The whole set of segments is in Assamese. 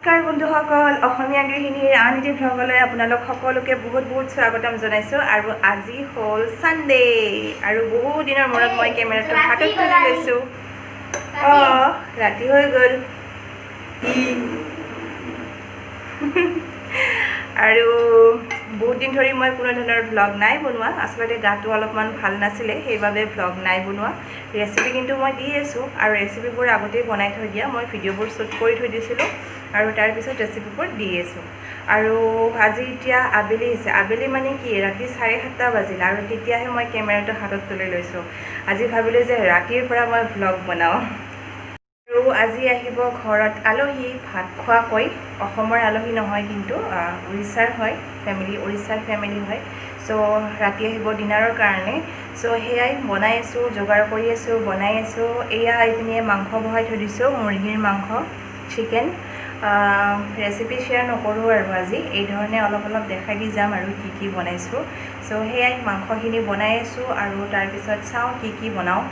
কাৰ বন্ধুসকল অসমীয়া গৃহিণীৰ আন এটি ভ্লগলৈ আপোনালোক সকলোকে বহুত বহুত স্বাগতম জনাইছোঁ আৰু আজি হ'ল সানডে আৰু বহুত দিনৰ মূৰত মই কেমেৰাটো হাতত তুলি লৈছোঁ ৰাতি হৈ গ'ল আৰু বহুত দিন ধৰি মই কোনো ধৰণৰ ভ্লগ নাই বনোৱা আচলতে গাটো অলপমান ভাল নাছিলে সেইবাবে ভ্লগ নাই বনোৱা ৰেচিপি কিন্তু মই দি আছোঁ আৰু ৰেচিপিবোৰ আগতেই বনাই থৈ দিয়া মই ভিডিঅ'বোৰ শ্বুট কৰি থৈ দিছিলোঁ আৰু তাৰ পিছত ৰেচিপিবোৰ দি আছোঁ আৰু আজি এতিয়া আবেলি হৈছে আবেলি মানে কি ৰাতি 7:30 বাজিল আৰু তেতিয়াহে মই কেমেৰাটো হাতত তুলি লৈছোঁ আজি ভাবিলোঁ যে ৰাতিৰ পৰা মই ভ্লগ বনাওঁ আৰু আজি আহিব ঘৰত আলহী ভাত খোৱাকৈ অসমৰ আলহী নহয় কিন্তু উৰিষ্যাৰ হয় ফেমিলি উৰিষ্যাৰ ফেমিলি হয় চ' ৰাতি আহিব ডিনাৰৰ কাৰণে চ' সেয়াই বনাই আছোঁ যোগাৰ কৰি আছোঁ বনাই আছোঁ এয়া এইপিনে মাংস বহাই থৈ দিছোঁ মুৰ্গীৰ মাংস চিকেন ৰেচিপি শ্বেয়াৰ নকৰোঁ আৰু আজি এই ধৰণে অলপ দেখাই দি যাম আৰু কি বনাইছোঁ চ' সেয়াই মাংসখিনি বনাই আছোঁ আৰু তাৰপিছত চাওঁ কি বনাওঁ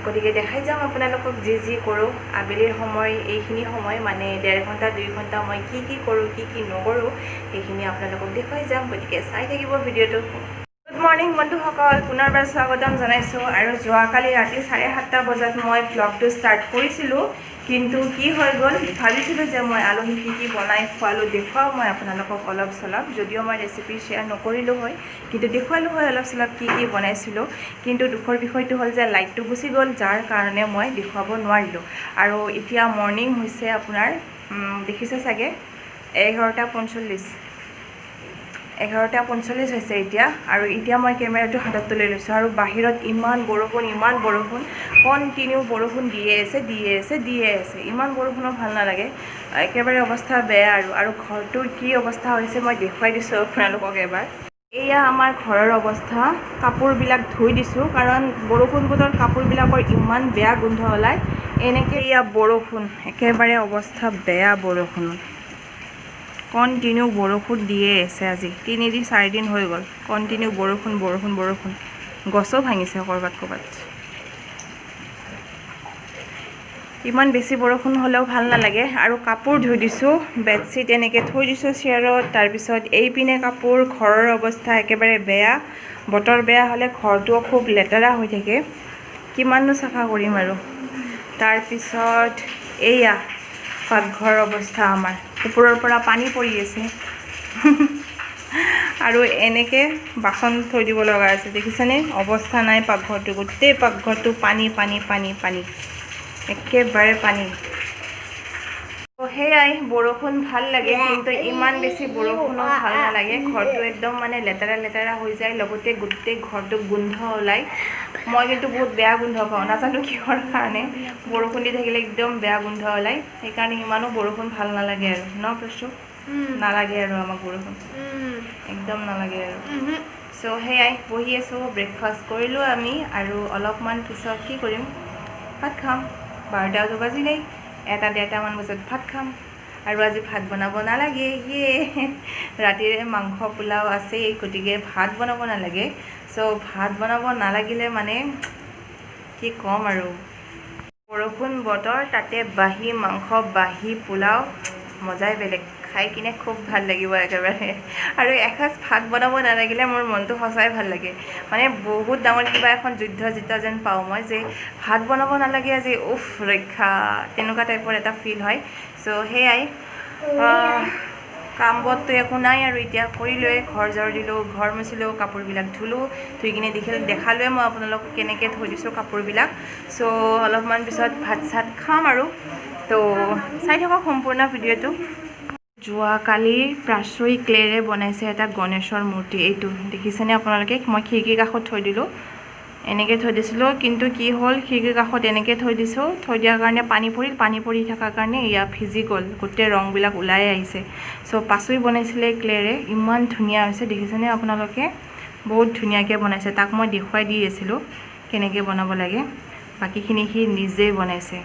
গতিকে দেখাই যাম আপোনালোকক যি কৰোঁ আবেলিৰ সময় এইখিনি সময় মানে 1.5 ঘণ্টা 2 ঘণ্টা মই কি কৰোঁ কি নকৰোঁ সেইখিনি আপোনালোকক দেখুৱাই যাম গতিকে চাই থাকিব ভিডিঅ'টো গুড মৰ্ণিং বন্ধুসকল পুনৰবাৰ স্বাগতম জনাইছোঁ আৰু যোৱাকালি ৰাতি 7:30 বজাত মই ভ্লগটো ষ্টাৰ্ট কৰিছিলোঁ কিন্তু কি হৈ গ'ল ভাবিছিলোঁ যে মই আলহী কি বনাই খোৱালোঁ দেখুৱাওঁ মই আপোনালোকক অলপ চলপ যদিও মই ৰেচিপি শ্বেয়াৰ নকৰিলোঁ হয় কিন্তু দেখুৱালোঁ হয় অলপ চলপ কি বনাইছিলোঁ কিন্তু দুখৰ বিষয়টো হ'ল যে লাইটটো গুচি গ'ল যাৰ কাৰণে মই দেখুৱাব নোৱাৰিলোঁ আৰু এতিয়া মৰ্ণিং হৈছে আপোনাৰ দেখিছে চাগে 11:45 হৈছে এতিয়া আৰু এতিয়া মই কেমেৰাটো হাতত তুলি লৈছোঁ আৰু বাহিৰত ইমান বৰষুণ কণ্টিনিউ বৰষুণ দিয়ে আছে ইমান বৰষুণো ভাল নালাগে একেবাৰে অৱস্থা বেয়া আৰু ঘৰটোৰ কি অৱস্থা হৈছে মই দেখুৱাই দিছোঁ আপোনালোকক এবাৰ এয়া আমাৰ ঘৰৰ অৱস্থা কাপোৰবিলাক ধুই দিছোঁ কাৰণ বৰষুণ বতৰ কাপোৰবিলাকৰ ইমান বেয়া গোন্ধ ওলায় এনেকৈ এয়া বৰষুণ একেবাৰে অৱস্থা বেয়া বৰষুণত কণ্টিনিউ বৰষুণ দিয়ে আছে আজি 3-4 দিন হৈ গ'ল কণ্টিনিউ বৰষুণ গছো ভাঙিছে ক'ৰবাত ইমান বেছি বৰষুণ হ'লেও ভাল নালাগে আৰু কাপোৰ ধুই দিছোঁ বেডশ্বীট এনেকৈ থৈ দিছোঁ চেয়াৰত তাৰপিছত এইপিনে কাপোৰ ঘৰৰ অৱস্থা একেবাৰে বেয়া বতৰ বেয়া হ'লে ঘৰটোও খুব লেতেৰা হৈ থাকে কিমাননো চাফা কৰিম আৰু তাৰপিছত এয়া পাকঘৰ অৱস্থা আমাৰ ওপৰৰ পৰা পানী পৰি আছে আৰু এনেকৈ বাচন থৈ দিব লগা আছে দেখিছেনে অৱস্থা নাই পাকঘৰটো গোটেই পাকঘৰটো পানী একেবাৰে পানী সেয়াই বৰষুণ ভাল লাগে কিন্তু ইমান বেছি বৰষুণো ভাল নালাগে ঘৰটো একদম মানে লেতেৰা হৈ যায় লগতে গোটেই ঘৰটো গোন্ধ ওলায় মই কিন্তু বহুত বেয়া গোন্ধ পাওঁ নাজানো কিহৰ কাৰণে বৰষুণ দি থাকিলে একদম বেয়া গোন্ধ ওলায় সেইকাৰণে ইমানো বৰষুণ ভাল নালাগে আৰু প্ৰশ্ন নালাগে আৰু আমাক বৰষুণ একদম নালাগে আৰু চ' সেয়াই বহি আছোঁ ব্ৰেকফাষ্ট কৰিলোঁ আমি আৰু অলপমান পিছত কি কৰিম ভাত খাম 12টা বাজিলেই 1-1:30 বজাত ভাত খাম আৰু আজি ভাত বনাব নালাগে ৰাতিৰে মাংস পোলাও আছেই গতিকে ভাত বনাব নালাগে চ' ভাত বনাব নালাগিলে মানে কি ক'ম আৰু বৰষুণ বতৰ তাতে বাহি মাংস বাহি পোলাও মজাই বেলেগ খাই কিনে খুব ভাল লাগিব একেবাৰে আৰু এসাঁজ ভাত বনাব নালাগিলে মোৰ মনটো সঁচাই ভাল লাগে মানে বহুত ডাঙৰ কিবা এখন যুদ্ধ জিতা যেন পাওঁ মই যে ভাত বনাব নালাগে আজি ৰক্ষা তেনেকুৱা টাইপৰ এটা ফিল হয় চ' সেয়াই কাম বতটো একো নাই আৰু এতিয়া কৰিলোৱে ঘৰ ঝাৰু দিলোঁ ঘৰ মুচিলোঁ কাপোৰবিলাক ধুলোঁ ধুই কিনে দেখালোৱে মই আপোনালোকক কেনেকৈ থৈ দিছোঁ কাপোৰবিলাক চ' অলপমান পিছত ভাত চাত খাম আৰু তো চাই থাকক সম্পূৰ্ণ ভিডিঅ'টো যোৱাকালি প্ৰাচুৰী ক্লেৰে বনাইছে এটা গণেশৰ মূৰ্তি এইটো দেখিছেনে আপোনালোকে মই খিৰিকীৰ কাষত থৈ দিলোঁ এনেকৈ থৈ দিছিলোঁ কিন্তু কি হ'ল খিৰিকীৰ কাষত এনেকৈ থৈ দিয়াৰ কাৰণে পানী পৰি থকাৰ কাৰণে এয়া ভিজি গ'ল গোটেই ৰংবিলাক ওলাই আহিছে চ' পাচুৰী বনাইছিলে ক্লেৰে ইমান ধুনীয়া হৈছে দেখিছেনে আপোনালোকে বহুত ধুনীয়াকৈ বনাইছে তাক মই দেখুৱাই দি আছিলোঁ কেনেকৈ বনাব লাগে বাকীখিনি সি নিজেই বনাইছে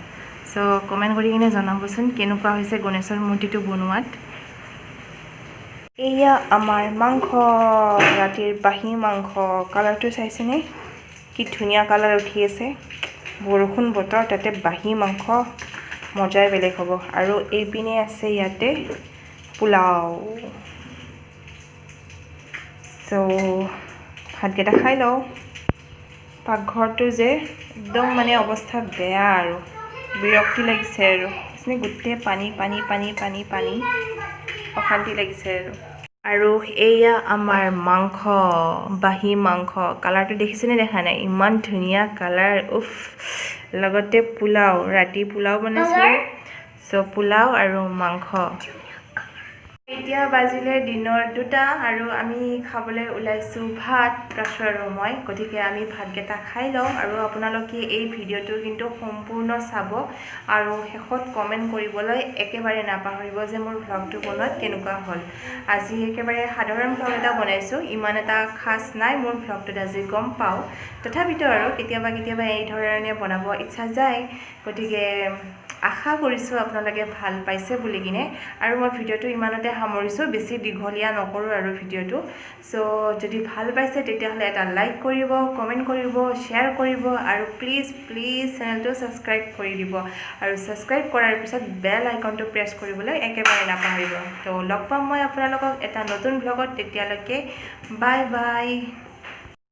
চ' কমেণ্ট কৰি কিনে জনাবচোন কেনেকুৱা হৈছে গণেশৰ মূৰ্তিটো বনোৱাত এয়া আমাৰ মাংস ৰাতিৰ বাহি মাংস কালাৰটো চাইছেনে কি ধুনীয়া কালাৰ উঠি আছে বৰষুণ বতৰ তাতে বাহি মাংস মজাই বেলেগ হ'ব আৰু এইপিনে আছে ইয়াতে পোলাও সো ভাতকেইটা খাই লওঁ পাকঘৰটো যে একদম মানে অৱস্থা বেয়া আৰু বিৰক্তি লাগিছে আৰু গোটেই পানী পানী পানী পানী পানী অশান্তি লাগিছে আৰু এয়া আমাৰ মাংস বাহি মাংস কালাৰটো দেখিছেনে দেখা নাই ইমান ধুনীয়া কালাৰ উফ লগতে পোলাও ৰাতি পোলাও বনাইছিলোঁ সো পোলাও আৰু মাংস এতিয়া বাজিলে দিনৰ 2টা আৰু আমি খাবলৈ ওলাইছোঁ ভাত ৰাখো আৰু মই গতিকে আমি ভাতকেইটা খাই লওঁ আৰু আপোনালোকে এই ভিডিঅ'টো কিন্তু সম্পূৰ্ণ চাব আৰু শেষত কমেণ্ট কৰিবলৈ একেবাৰে নাপাহৰিব যে মোৰ ভ্লগটো বনোৱাত কেনেকুৱা হ'ল আজি একেবাৰে সাধাৰণ ভ্লগ এটা বনাইছোঁ ইমান এটা খাস নাই মোৰ ভ্লগটোত আজি গম পাওঁ তথাপিতো আৰু কেতিয়াবা কেতিয়াবা এই ধৰণে বনাব ইচ্ছা যায় গতিকে আশা কৰিছোঁ আপোনালোকে ভাল পাইছে বুলি কিনে আৰু মই ভিডিঅ'টো ইমানতে সামৰিছোঁ বেছি দীঘলীয়া নকৰোঁ আৰু ভিডিঅ'টো সো যদি ভাল পাইছে তেতিয়াহ'লে এটা লাইক কৰিব কমেণ্ট কৰিব শ্বেয়াৰ কৰিব আৰু প্লিজ চেনেলটো ছাবস্ক্ৰাইব কৰি দিব আৰু ছাবস্ক্ৰাইব কৰাৰ পিছত বেল আইকনটো প্ৰেছ কৰিবলৈ একেবাৰে নাপাহৰিব তো লগ পাম মই আপোনালোকক এটা নতুন ভ্লগত তেতিয়ালৈকে বাই বাই